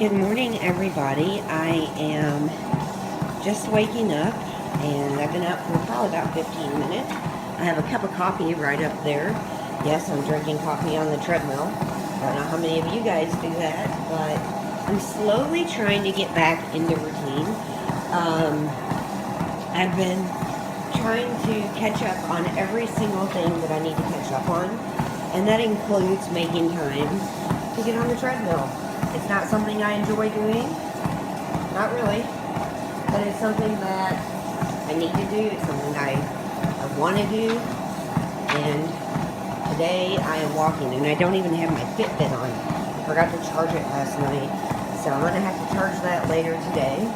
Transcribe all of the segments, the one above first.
Good morning, everybody. I am just waking up, and I've been up for probably about 15 minutes. I have a cup of coffee right up there. Yes, I'm drinking coffee on the treadmill. I don't know how many of you guys do that, but I'm slowly trying to get back into routine. I've been trying to catch up on every single thing that I need to catch up on, and that includes making time to get on the treadmill. It's not something I enjoy doing, not really, but it's something that I need to do. It's something I want to do, and today I am walking, and I don't even have my Fitbit on. I forgot to charge it last night, so I'm going to have to charge that later today.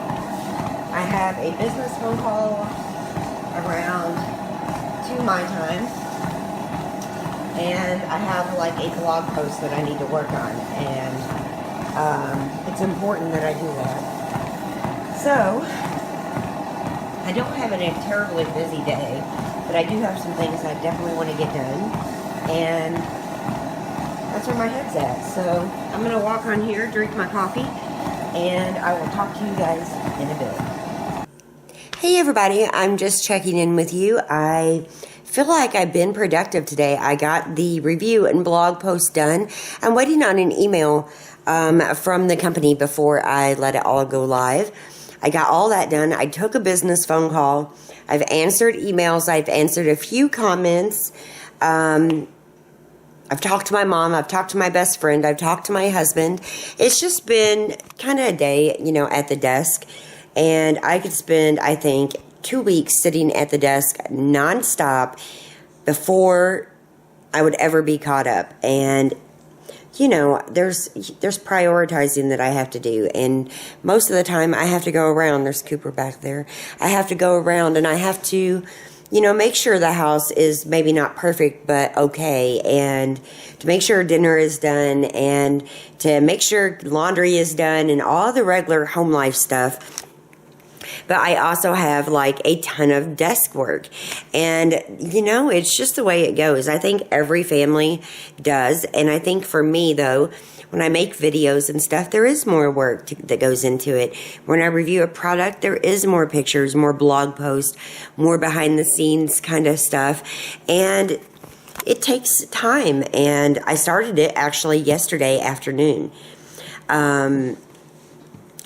I have a business phone call around 2 my time, and I have like a blog post that I need to work on, and it's important that I do that. So, I don't have a terribly busy day, but I do have some things I definitely want to get done, and that's where my head's at. So, I'm going to walk on here, drink my coffee, and I will talk to you guys in a bit. Hey everybody, I'm just checking in with you. I feel like I've been productive today. I got the review and blog post done. I'm waiting on an email from the company before I let it all go live. I got all that done. I took a business phone call. I've answered emails. I've answered a few comments. I've talked to my mom. I've talked to my best friend. I've talked to my husband. It's just been kind of a day, at the desk. And I could spend, I think, 2 weeks sitting at the desk nonstop before I would ever be caught up. And there's prioritizing that I have to do, and most of the time I have to go around. There's Cooper back there. I have to go around, and I have to, make sure the house is maybe not perfect, but okay, and to make sure dinner is done, and to make sure laundry is done, and all the regular home life stuff. But I also have like a ton of desk work, and it's just the way it goes. I think every family does, and I think for me though, when I make videos and stuff, there is more work that goes into it. When I review a product, there is more pictures, more blog posts, more behind the scenes kind of stuff, and it takes time. And I started it actually yesterday afternoon.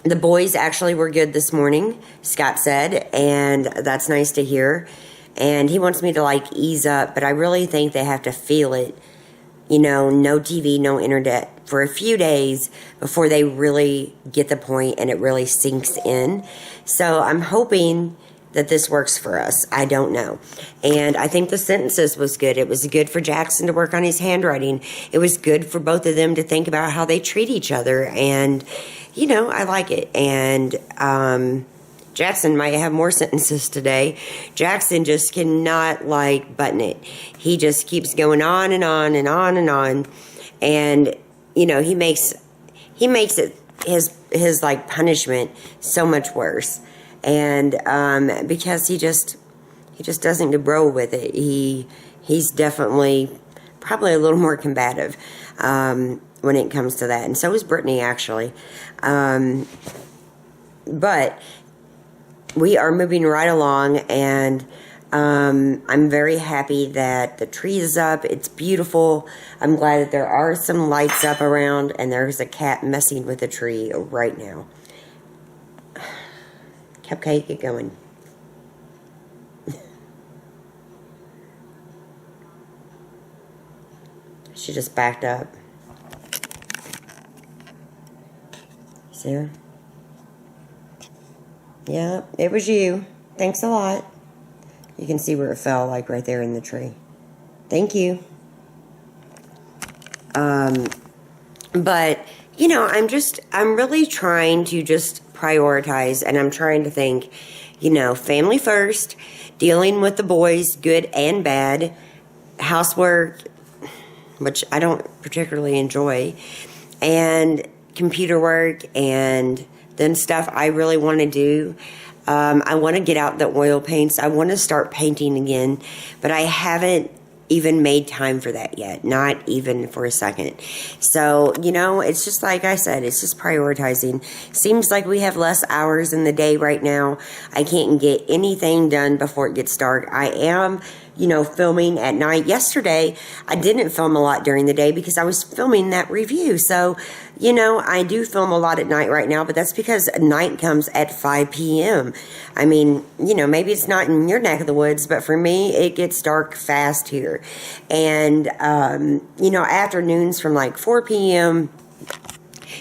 The boys actually were good this morning, Scott said, and that's nice to hear. And he wants me to ease up, but I really think they have to feel it. No TV, no internet for a few days before they really get the point and it really sinks in. So I'm hoping that this works for us. I don't know. And I think the sentences was good. It was good for Jackson to work on his handwriting. It was good for both of them to think about how they treat each other. And, I like it. And Jackson might have more sentences today. Jackson just cannot, button it. He just keeps going on and on and on and on. And, he makes it his punishment so much worse. And because he just doesn't grow with it. He's definitely probably a little more combative when it comes to that, and so is Brittany actually. But we are moving right along, and I'm very happy that the tree is up. It's beautiful. I'm glad that there are some lights up around, and there's a cat messing with the tree right now. Cupcake, get going. She just backed up. See her? Yeah, it was you. Thanks a lot. You can see where it fell, right there in the tree. Thank you. But, I'm really trying to just prioritize, and I'm trying to think, family first, dealing with the boys, good and bad, housework, which I don't particularly enjoy, and computer work, and then stuff I really want to do. I want to get out the oil paints. I want to start painting again, but I haven't even made time for that yet. Not even for a second. So, you know, it's just like I said, it's just prioritizing. Seems like we have less hours in the day right now. I can't get anything done before it gets dark. I am, you know, filming at night. Yesterday, I didn't film a lot during the day because I was filming that review. So, you know, I do film a lot at night right now, but that's because night comes at 5 p.m. I mean, you know, maybe it's not in your neck of the woods, but for me, it gets dark fast here. And, you know, afternoons from like 4 p.m.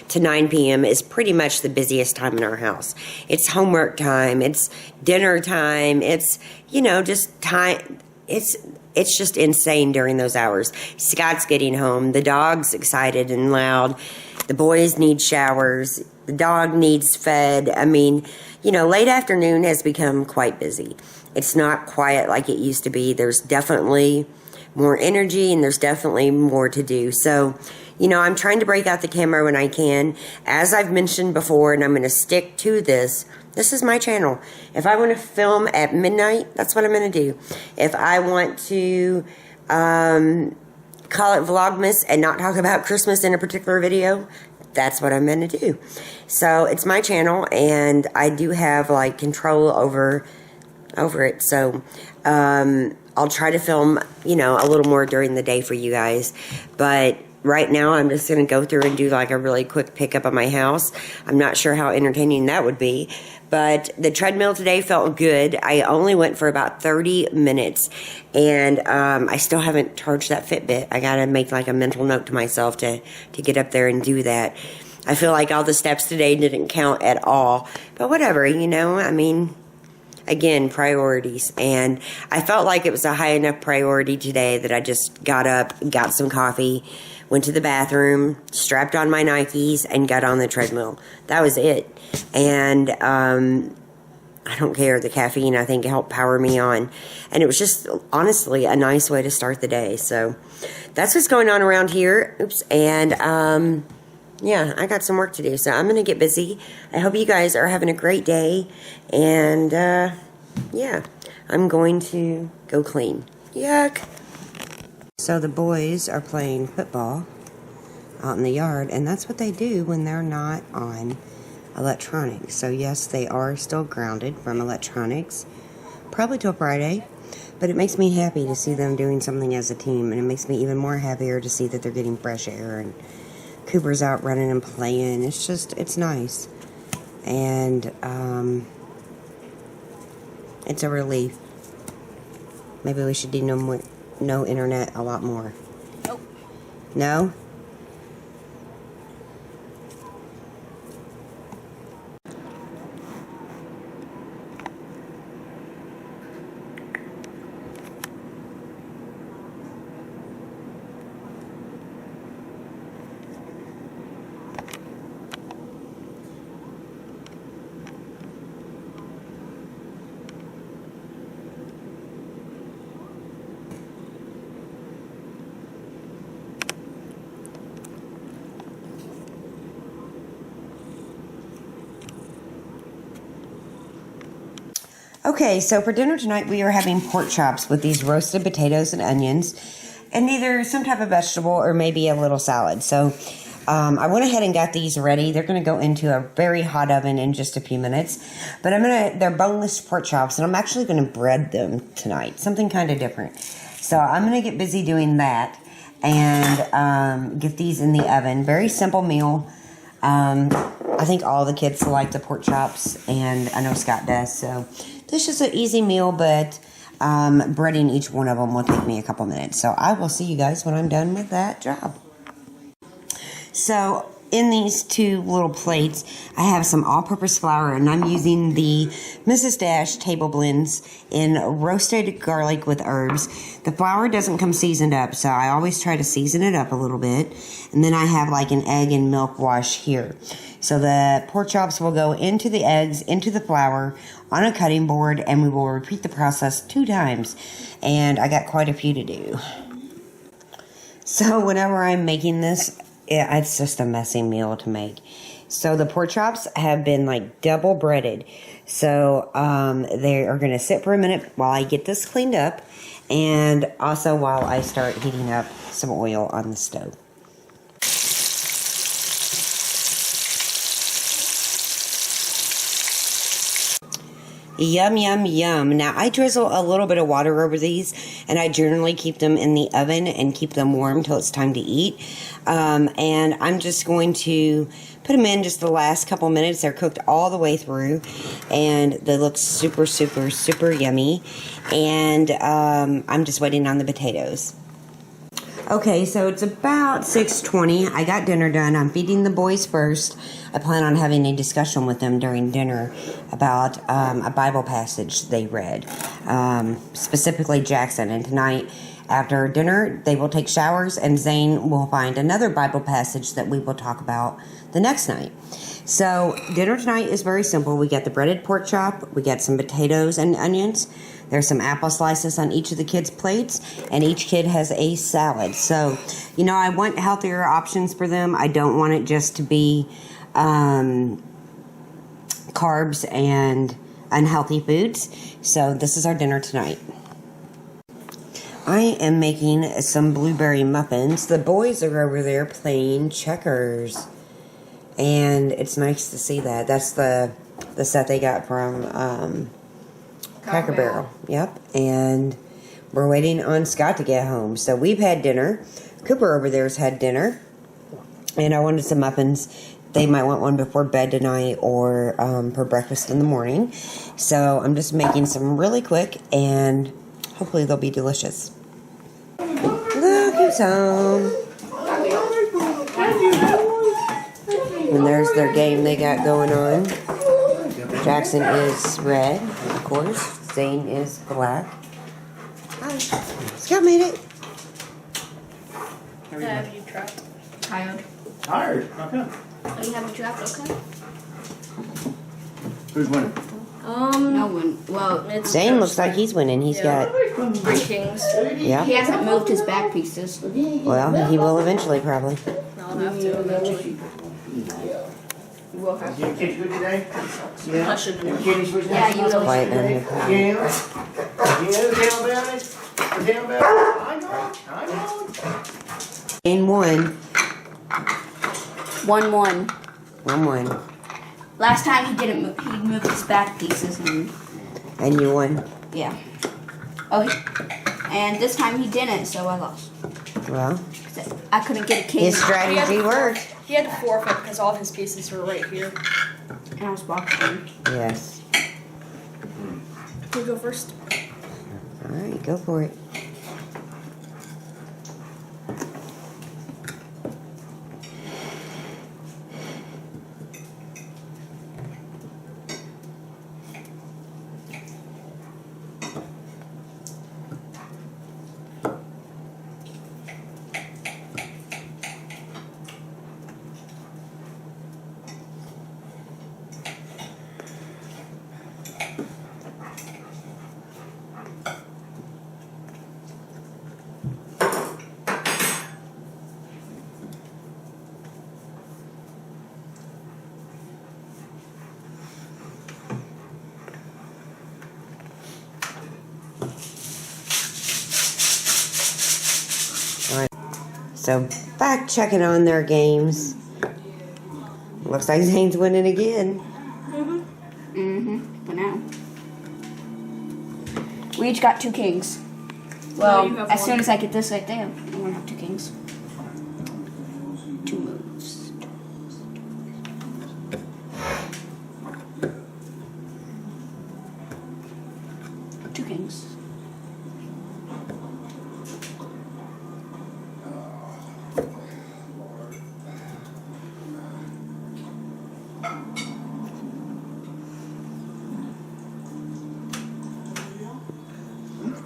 to 9 p.m. is pretty much the busiest time in our house. It's homework time. It's dinner time. It's, you know, just time. It's just insane during those hours. Scott's getting home. The dog's excited and loud. The boys need showers. The dog needs fed. I mean, you know, late afternoon has become quite busy. It's not quiet like it used to be. There's definitely more energy and there's definitely more to do. So, you know, I'm trying to break out the camera when I can. As I've mentioned before, and I'm going to stick to this, this is my channel. If I want to film at midnight, that's what I'm going to do. If I want to call it Vlogmas and not talk about Christmas in a particular video, that's what I'm going to do. So it's my channel, and I do have like control over it. So I'll try to film, you know, a little more during the day for you guys. But right now, I'm just going to go through and do like a really quick pickup of my house. I'm not sure how entertaining that would be. But the treadmill today felt good. I only went for about 30 minutes. And I still haven't charged that Fitbit. I got to make like a mental note to myself to get up there and do that. I feel like all the steps today didn't count at all. But whatever, you know, I mean, again, priorities. And I felt like it was a high enough priority today that I just got up, got some coffee, went to the bathroom, strapped on my Nikes, and got on the treadmill. That was it. And I don't care. The caffeine, I think, helped power me on. And it was just, honestly, a nice way to start the day. So that's what's going on around here. Oops. And, yeah, I got some work to do. So I'm going to get busy. I hope you guys are having a great day. And, yeah, I'm going to go clean. Yuck. So the boys are playing football out in the yard, and that's what they do when they're not on electronics. So yes, they are still grounded from electronics, probably till Friday, but it makes me happy to see them doing something as a team, and it makes me even more happier to see that they're getting fresh air, and Cooper's out running and playing. It's just, it's nice, and it's a relief. Maybe we should do no internet a lot more. Nope. No? Okay, so for dinner tonight, we are having pork chops with these roasted potatoes and onions, and either some type of vegetable or maybe a little salad. So I went ahead and got these ready. They're going to go into a very hot oven in just a few minutes. But they're boneless pork chops, and I'm actually going to bread them tonight. Something kind of different. So I'm going to get busy doing that and get these in the oven. Very simple meal. I think all the kids like the pork chops, and I know Scott does. So this is an easy meal, but breading each one of them will take me a couple minutes. So I will see you guys when I'm done with that job. So in these two little plates, I have some all-purpose flour, and I'm using the Mrs. Dash table blends in roasted garlic with herbs. The flour doesn't come seasoned up, so I always try to season it up a little bit. And then I have like an egg and milk wash here. So the pork chops will go into the eggs, into the flour, on a cutting board, and we will repeat the process 2 times. And I got quite a few to do. So whenever I'm making this, it's just a messy meal to make. So the pork chops have been like double breaded. So they are going to sit for a minute while I get this cleaned up. and also while I start heating up some oil on the stove. Yum, yum, yum. Now, I drizzle a little bit of water over these, and I generally keep them in the oven and keep them warm till it's time to eat. And I'm just going to put them in just the last couple minutes. They're cooked all the way through, and they look super, super, super yummy. And I'm just waiting on the potatoes. Okay, so it's about 6:20. I got dinner done. I'm feeding the boys first. I plan on having a discussion with them during dinner about a Bible passage they read, specifically Jackson. And tonight, after dinner, they will take showers, and Zane will find another Bible passage that we will talk about the next night. So dinner tonight is very simple. We got the breaded pork chop. We got some potatoes and onions. There's some apple slices on each of the kids' plates, and each kid has a salad. So, you know, I want healthier options for them. I don't want it just to be carbs and unhealthy foods. So this is our dinner tonight. I am making some blueberry muffins. The boys are over there playing checkers, and it's nice to see that. That's the set they got from Cracker Barrel. Yep. And we're waiting on Scott to get home. So we've had dinner. Cooper over there has had dinner. And I wanted some muffins. They might want one before bed tonight or for breakfast in the morning. So I'm just making some really quick, and hopefully they'll be delicious. Look who's home. And there's their game they got going on. Jackson is red, of course. Zane is black. Hi. Scott made it. Have you trapped? Tired. Tired? How come? Oh, you haven't trapped? Okay. Who's winning? No one. Well, it's Zane looks like he's winning. He's got 3 kings. Yeah. He hasn't moved his back pieces. Well, he will eventually, probably. I'll have to eventually. We'll have Your to. kids good today? I Yeah. shouldn't Your have. kitties was Yeah, you nice know. Quiet down here. Yeah. You know the deal about it? The deal about it? I know. Zane won. 1-1. 1-1. Last time he didn't move. He moved his back pieces and And you won. yeah. Oh, and this time he didn't, so I lost. Well, I couldn't get a king. his strategy worked. He had to forfeit because all of his pieces were right here. And I was boxing. Yes. Can we go first? All right, go for it. So, back checking on their games. Looks like Zane's winning again. For now. We each got 2 kings. Well, you have as one. soon as I get this right there, I'm gonna have 2 kings. 2 moves. 2 kings.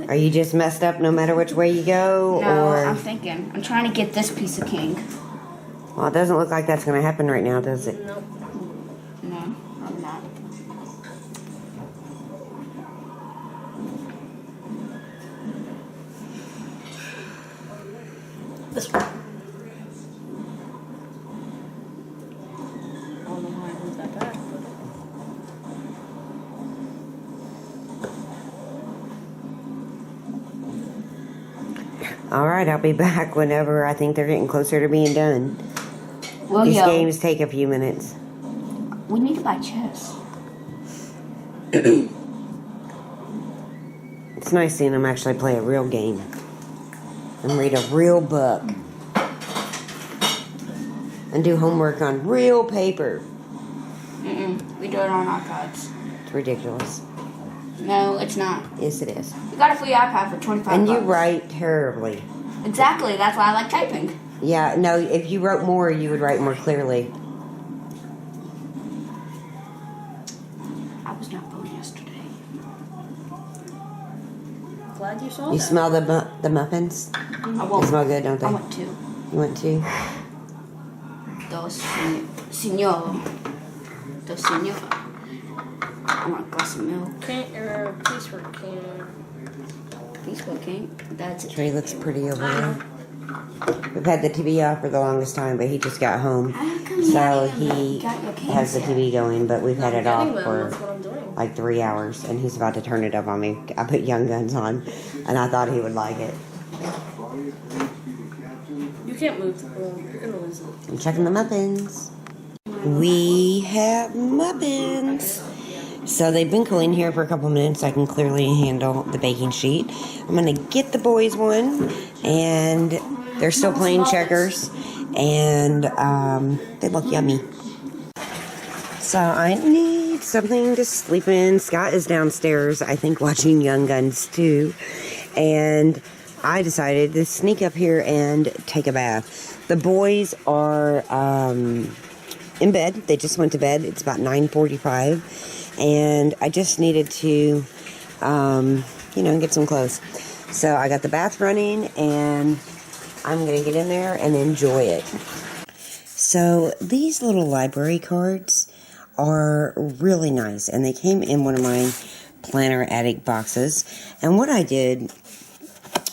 Are you just messed up no matter which way you go? No, or I'm thinking. I'm trying to get this piece of king. Well, it doesn't look like that's going to happen right now, does it? Nope. No, I'm not. This one. I don't know why I moved that back. Alright, I'll be back whenever I think they're getting closer to being done. Well, These yo, games take a few minutes. we need to buy chess. It's nice seeing them actually play a real game and read a real book and do homework on real paper. We do it on iPads. It's ridiculous. No, it's not. Yes, it is. We got a free iPad for $25. And you write terribly. Exactly. That's why I like typing. Yeah, no, if you wrote more, you would write more clearly. I was not born yesterday. Glad you saw You that. smell the muffins? I They won't. smell good, don't they? I want two. You want to? Dos senor. Dos senor. I want a glass of milk. Please for can. Please, what king? That's it. Trey looks pretty over there. We've had the TV off for the longest time, but he just got home. How come So you he got your cans has the yet? TV going, but we've had it off That's for what I'm doing. like 3 hours, and he's about to turn it up on me. I put Young Guns on, and I thought he would like it. You can't move the phone. You're gonna lose it. I'm checking the muffins. We have muffins. So they've been cooling here for a couple minutes. I can clearly handle the baking sheet. I'm going to get the boys one, and they're still playing checkers, and they look yummy. So I need something to sleep in. Scott is downstairs, I think, watching Young Guns too, and I decided to sneak up here and take a bath. The boys are in bed. They just went to bed. It's about 9:45. And I just needed to, get some clothes. So I got the bath running, and I'm going to get in there and enjoy it. So these little library cards are really nice, and they came in one of my Planner Addict boxes. And what I did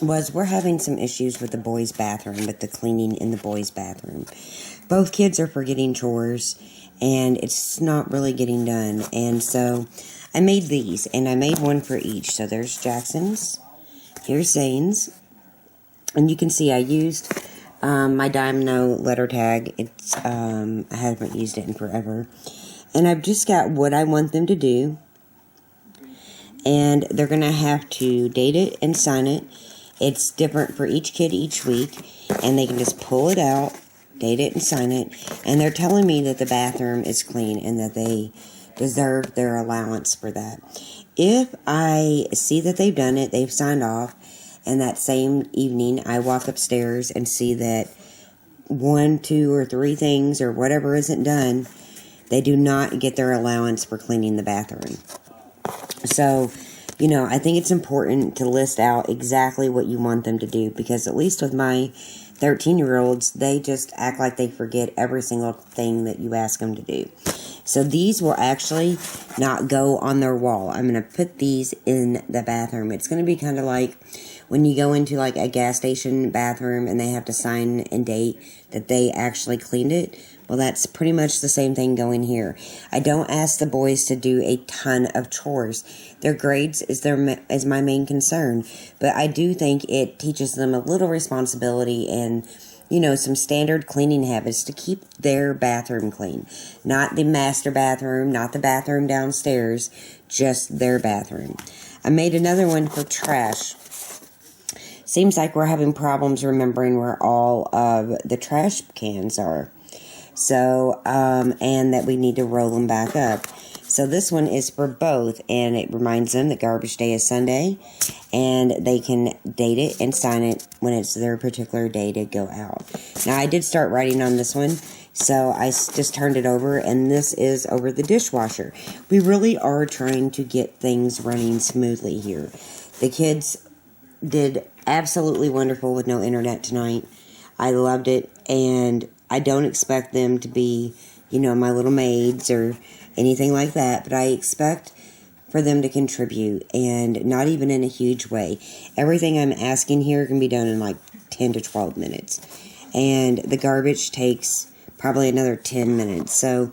was, we're having some issues with the boys' bathroom, with the cleaning in the boys' bathroom. Both kids are forgetting chores, and it's not really getting done. And so I made these, and I made one for each. So there's Jackson's, here's Zane's, and you can see I used my Domino letter tag. It's I haven't used it in forever, and I've just got what I want them to do, and they're gonna have to date it and sign it. It's different for each kid each week, and they can just pull it out, date it and sign it, and they're telling me that the bathroom is clean and that they deserve their allowance for that. If I see that they've done it, they've signed off, and that same evening I walk upstairs and see that 1, 2, or 3 things or whatever isn't done, they do not get their allowance for cleaning the bathroom. So, I think it's important to list out exactly what you want them to do, because at least with my 13-year-olds, they just act like they forget every single thing that you ask them to do. So these will actually not go on their wall. I'm going to put these in the bathroom. It's going to be kind of like when you go into like a gas station bathroom and they have to sign and date that they actually cleaned it. Well, that's pretty much the same thing going here. I don't ask the boys to do a ton of chores. Their grades is my main concern, but I do think it teaches them a little responsibility and, some standard cleaning habits to keep their bathroom clean. Not the master bathroom, not the bathroom downstairs, just their bathroom. I made another one for trash. Seems like we're having problems remembering where all of the trash cans are. So, and that we need to roll them back up. So this one is for both, and it reminds them that garbage day is Sunday, and they can date it and sign it when it's their particular day to go out. Now, I did start writing on this one, so I just turned it over, and this is over the dishwasher. We really are trying to get things running smoothly here. The kids did absolutely wonderful with no internet tonight. I loved it, and I don't expect them to be, my little maids or anything like that, but I expect for them to contribute, and not even in a huge way. Everything I'm asking here can be done in like 10 to 12 minutes, and the garbage takes probably another 10 minutes. So,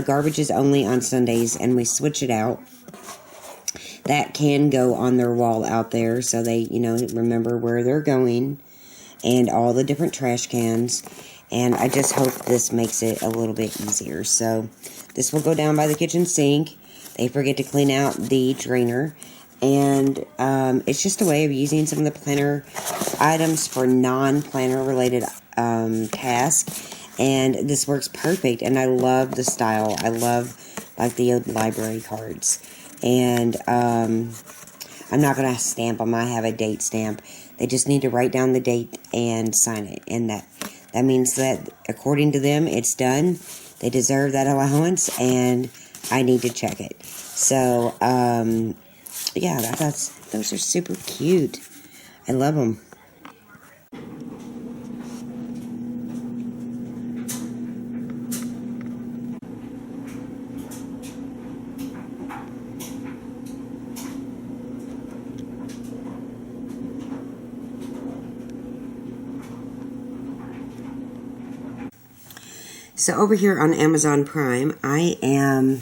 garbage is only on Sundays, and we switch it out. That can go on their wall out there, so they, remember where they're going and all the different trash cans. And I just hope this makes it a little bit easier. So this will go down by the kitchen sink. They forget to clean out the drainer. And it's just a way of using some of the planner items for non-planner related tasks. And this works perfect. And I love the style. I love like the old library cards. And I'm not going to stamp them. I have a date stamp. They just need to write down the date and sign it. And that means that according to them, it's done. They deserve that allowance, and I need to check it. So, yeah, those are super cute. I love them. So over here on Amazon Prime, I am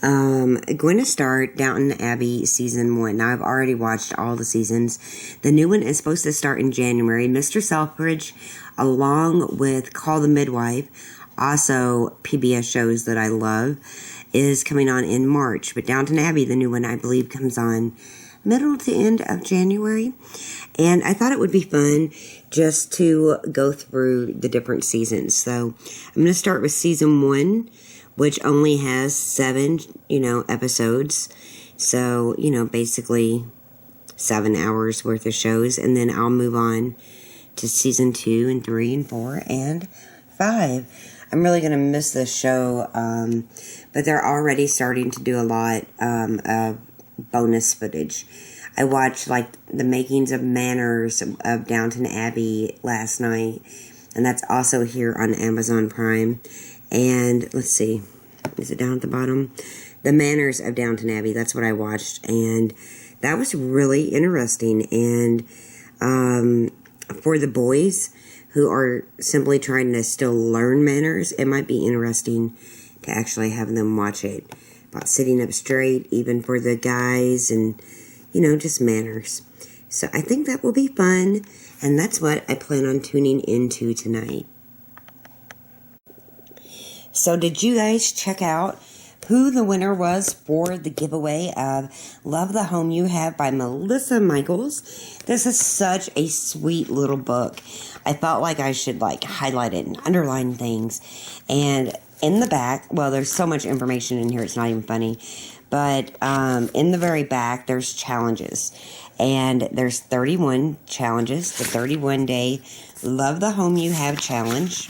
going to start Downton Abbey Season 1. Now, I've already watched all the seasons. The new one is supposed to start in January. Mr. Selfridge, along with Call the Midwife, also PBS shows that I love, is coming on in March. But Downton Abbey, the new one, I believe, comes on middle to end of January. And I thought it would be fun just to go through the different seasons. So I'm going to start with Season 1, which only has 7, episodes. So, basically 7 hours worth of shows. And then I'll move on to Season 2 and 3 and 4 and 5. I'm really going to miss this show. But they're already starting to do a lot of bonus footage. I watched the makings of Manners of Downton Abbey last night, and that's also here on Amazon Prime. And let's see, is it down at the bottom? The Manners of Downton Abbey, that's what I watched, and that was really interesting. And for the boys who are simply trying to still learn manners, it might be interesting to actually have them watch it. About sitting up straight, even for the guys, and just manners. So I think that will be fun, and that's what I plan on tuning into tonight. So did you guys check out who the winner was for the giveaway of Love the Home You Have by Melissa Michaels? This is such a sweet little book. I felt like I should highlight it and underline things. And in the back, well, there's so much information in here, it's not even funny. But in the very back, there's challenges. And there's 31 challenges. The 31-day Love the Home You Have challenge.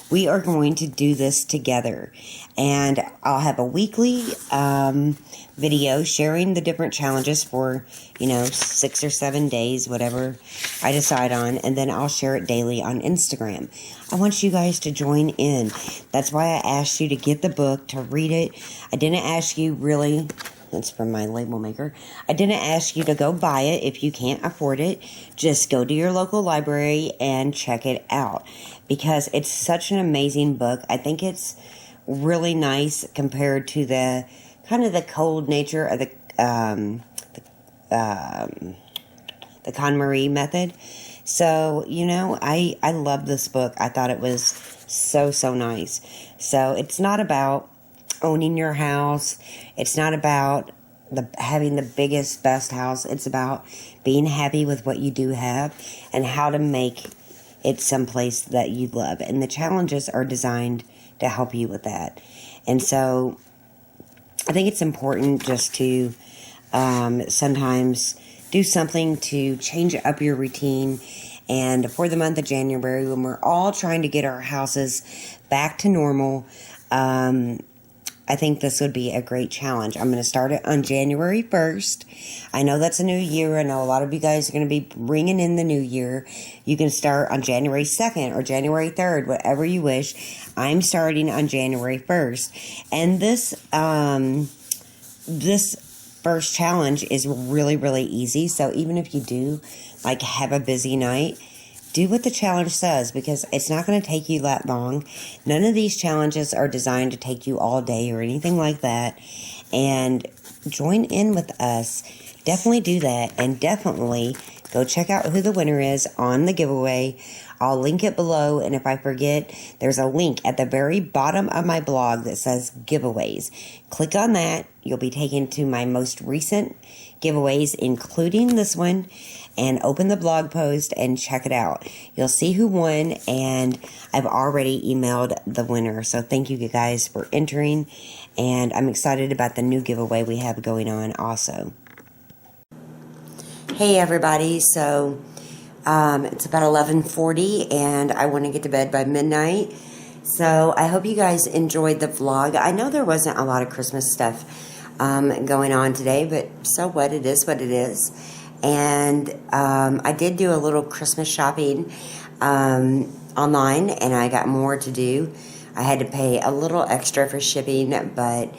We are going to do this together. And I'll have a weekly video sharing the different challenges for, 6 or 7 days, whatever I decide on. And then I'll share it daily on Instagram. I want you guys to join in. That's why I asked you to get the book, to read it. I didn't ask you really, that's from my label maker. I didn't ask you to go buy it if you can't afford it. Just go to your local library and check it out. Because it's such an amazing book. I think it's really nice compared to the kind of the cold nature of the KonMari method. So, I love this book. I thought it was so, so nice. So, it's not about owning your house. It's not about having the biggest, best house. It's about being happy with what you do have and how to make it someplace that you love. And the challenges are designed to help you with that. And so, I think it's important just to sometimes do something to change up your routine. And for the month of January, when we're all trying to get our houses back to normal, I think this would be a great challenge. I'm going to start it on January 1st. I know that's a new year. I know a lot of you guys are going to be bringing in the new year. You can start on January 2nd or January 3rd, whatever you wish. I'm starting on January 1st. And this first challenge is really, really easy. So even if you do have a busy night, do what the challenge says, because it's not going to take you that long. None of these challenges are designed to take you all day or anything like that. And join in with us. Definitely do that, and definitely go check out who the winner is on the giveaway. I'll link it below, and if I forget, there's a link at the very bottom of my blog that says giveaways. Click on that. You'll be taken to my most recent giveaways, including this one, and open the blog post and check it out. You'll see who won, and I've already emailed the winner. So thank you guys for entering, and I'm excited about the new giveaway we have going on also. Hey everybody, so it's about 11:40 and I want to get to bed by midnight. So I hope you guys enjoyed the vlog. I know there wasn't a lot of Christmas stuff going on today, but so what? It is what it is. And I did do a little Christmas shopping online, and I got more to do. I had to pay a little extra for shipping, but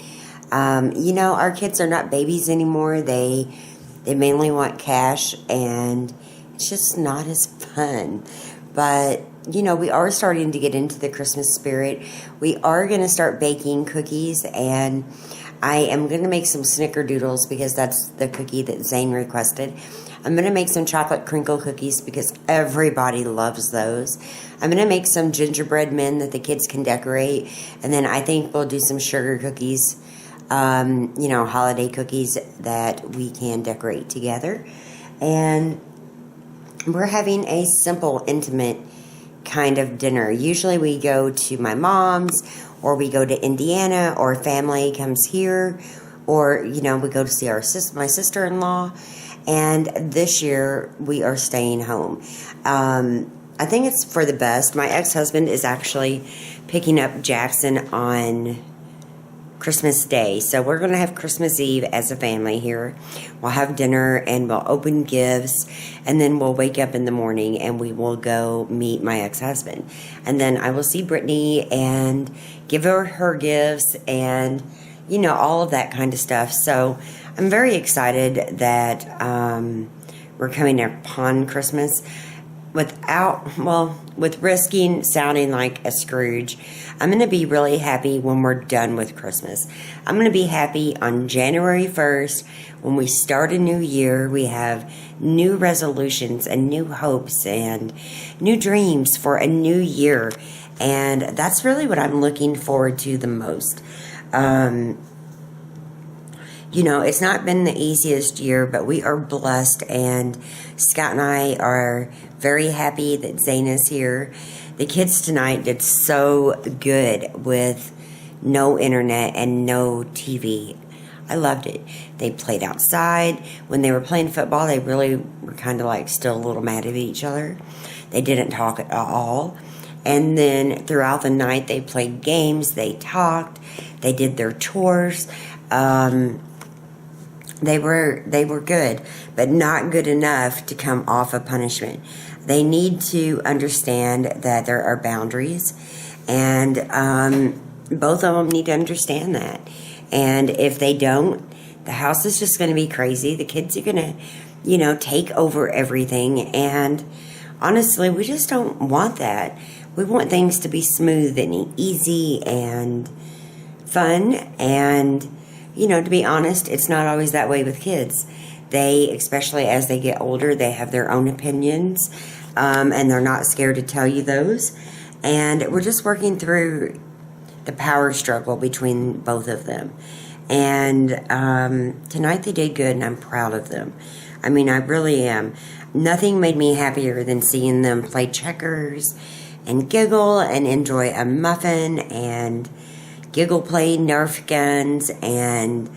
you know, our kids are not babies anymore. They mainly want cash, and it's just not as fun. But, you know, we are starting to get into the Christmas spirit. We are going to start baking cookies, and I am going to make some snickerdoodles because that's the cookie that Zane requested. I'm going to make some chocolate crinkle cookies because everybody loves those. I'm going to make some gingerbread men that the kids can decorate, and then I think we'll do some sugar cookies. You know, holiday cookies that we can decorate together. And we're having a simple, intimate kind of dinner. Usually we go to my mom's, or we go to Indiana, or family comes here, or, you know, we go to see my sister-in-law. And this year we are staying home. I think it's for the best. My ex-husband is actually picking up Jackson on Christmas Day. So we're going to have Christmas Eve as a family here. We'll have dinner and we'll open gifts, and then we'll wake up in the morning and we will go meet my ex-husband. And then I will see Brittany and give her gifts and, you know, all of that kind of stuff. So I'm very excited that we're coming upon Christmas with risking sounding like a Scrooge. I'm going to be really happy when we're done with Christmas. I'm going to be happy on January 1st when we start a new year. We have new resolutions and new hopes and new dreams for a new year. And that's really what I'm looking forward to the most. You know, it's not been the easiest year, but we are blessed, and Scott and I are very happy that Zane is here. The kids tonight did so good with no internet and no TV. I loved it. They played outside. When they were playing football, they really were kind of like still a little mad at each other. They didn't talk at all. And then throughout the night, they played games. They talked. They did their chores. They were good, but not good enough to come off a punishment. They need to understand that there are boundaries, and both of them need to understand that. And if they don't, the house is just going to be crazy. The kids are going to, you know, take over everything. And honestly, we just don't want that. We want things to be smooth and easy and fun. And, you know, to be honest, it's not always that way with kids. They, especially as they get older, they have their own opinions, and they're not scared to tell you those. And we're just working through the power struggle between both of them. And tonight they did good, and I'm proud of them. I mean, I really am. Nothing made me happier than seeing them play checkers and giggle and enjoy a muffin and giggle play Nerf guns. And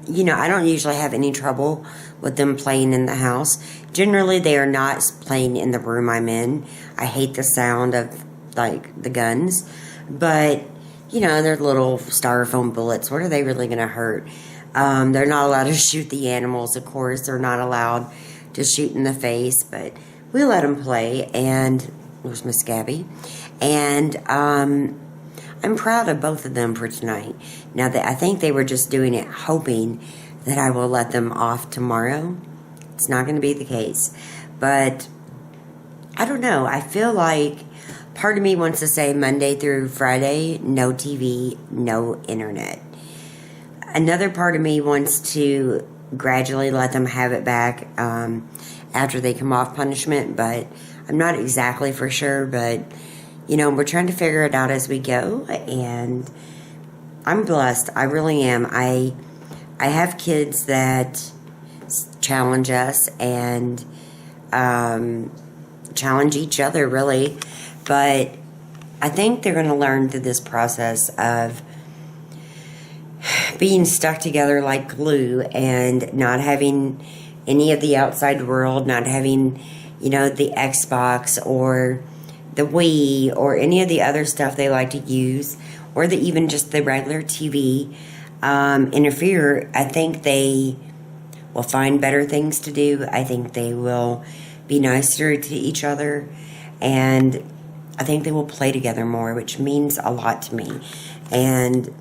you know, I don't usually have any trouble with them playing in the house. Generally, they are not playing in the room I'm in. I hate the sound of, like, the guns. But, you know, they're little styrofoam bullets. What are they really going to hurt? They're not allowed to shoot the animals, of course. They're not allowed to shoot in the face. But we let them play. And there's Miss Gabby. And I'm proud of both of them for tonight. Now, I think they were just doing it hoping that I will let them off tomorrow. It's not going to be the case. But I don't know. I feel like part of me wants to say Monday through Friday, no TV, no internet. Another part of me wants to gradually let them have it back after they come off punishment, but I'm not exactly for sure. But you know, we're trying to figure it out as we go, and I'm blessed. I really am. I have kids that challenge us and challenge each other, really. But I think they're going to learn through this process of being stuck together like glue and not having any of the outside world, not having, you know, the Xbox or the Wii or any of the other stuff they like to use, or even just the regular TV interfere. I think they will find better things to do. I think they will be nicer to each other, and I think they will play together more, which means a lot to me. And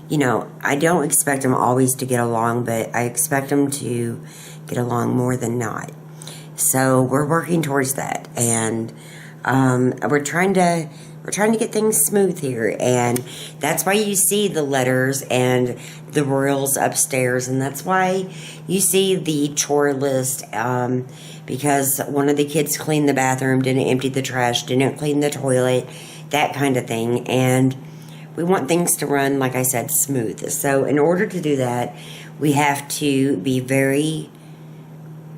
you know, I don't expect them always to get along, but I expect them to get along more than not. So we're working towards that, and we're trying to get things smooth here, and that's why you see the letters and the royals upstairs, and that's why you see the chore list, because one of the kids cleaned the bathroom, didn't empty the trash, didn't clean the toilet, that kind of thing. And we want things to run, like I said, smooth. So in order to do that, we have to be very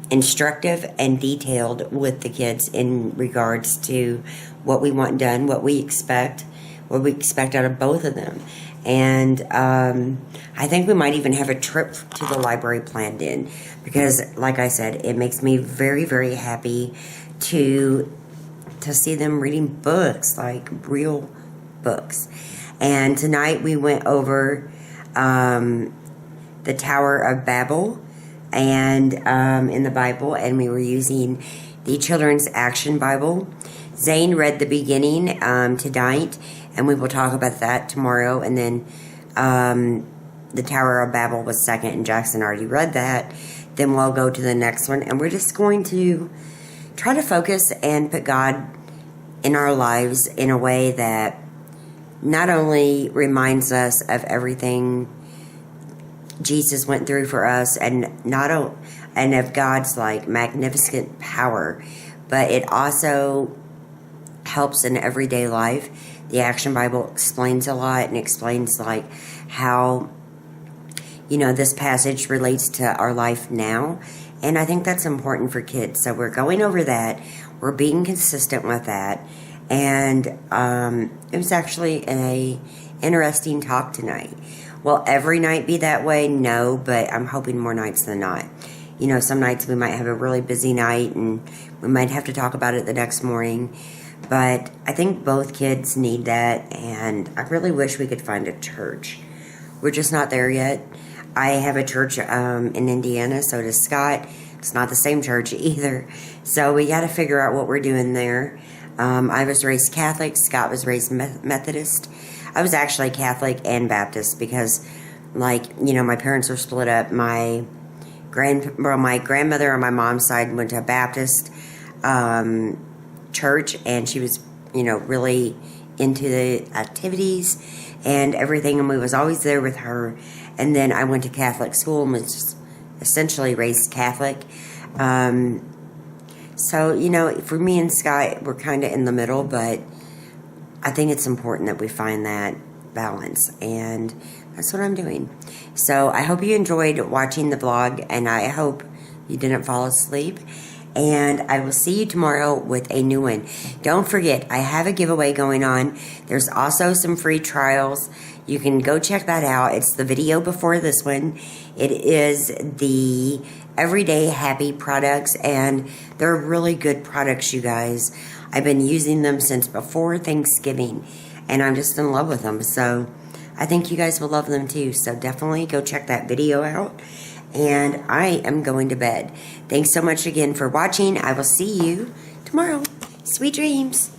instructive and detailed with the kids in regards to what we want done, what we expect out of both of them. And I think we might even have a trip to the library planned in, because like I said, it makes me very, very happy to see them reading books, like real books. And tonight we went over the Tower of Babel and in the Bible, and we were using the Children's Action Bible. Zane read the beginning tonight, and we will talk about that tomorrow. And then the Tower of Babel was second, and Jackson already read that. Then we'll go to the next one, and we're just going to try to focus and put God in our lives in a way that not only reminds us of everything Jesus went through for us, and of God's like magnificent power, but it also helps in everyday life. The Action Bible explains a lot, and explains like how, you know, this passage relates to our life now, and I think that's important for kids. So we're going over that. We're being consistent with that, and it was actually a interesting talk tonight. Will every night be that way? No, but I'm hoping more nights than not. You know, some nights we might have a really busy night, and we might have to talk about it the next morning. But I think both kids need that, and I really wish we could find a church. We're just not there yet. I have a church in Indiana, so does Scott. It's not the same church either. So we got to figure out what we're doing there. I was raised Catholic. Scott was raised Methodist. I was actually Catholic and Baptist because, like, you know, my parents were split up. My grandmother on my mom's side went to a Baptist church, and she was, you know, really into the activities and everything, and we was always there with her. And then I went to Catholic school and was just essentially raised Catholic. So, you know, for me and Scott, we're kind of in the middle, but I think it's important that we find that balance, and that's what I'm doing. So I hope you enjoyed watching the vlog, and I hope you didn't fall asleep. And I will see you tomorrow with a new one. Don't forget, I have a giveaway going on. There's also some free trials. You can go check that out. It's the video before this one. It is the Everyday Happy products, and they're really good products, you guys. I've been using them since before Thanksgiving, and I'm just in love with them. So I think you guys will love them too. So definitely go check that video out. And I am going to bed. Thanks so much again for watching. I will see you tomorrow. Sweet dreams.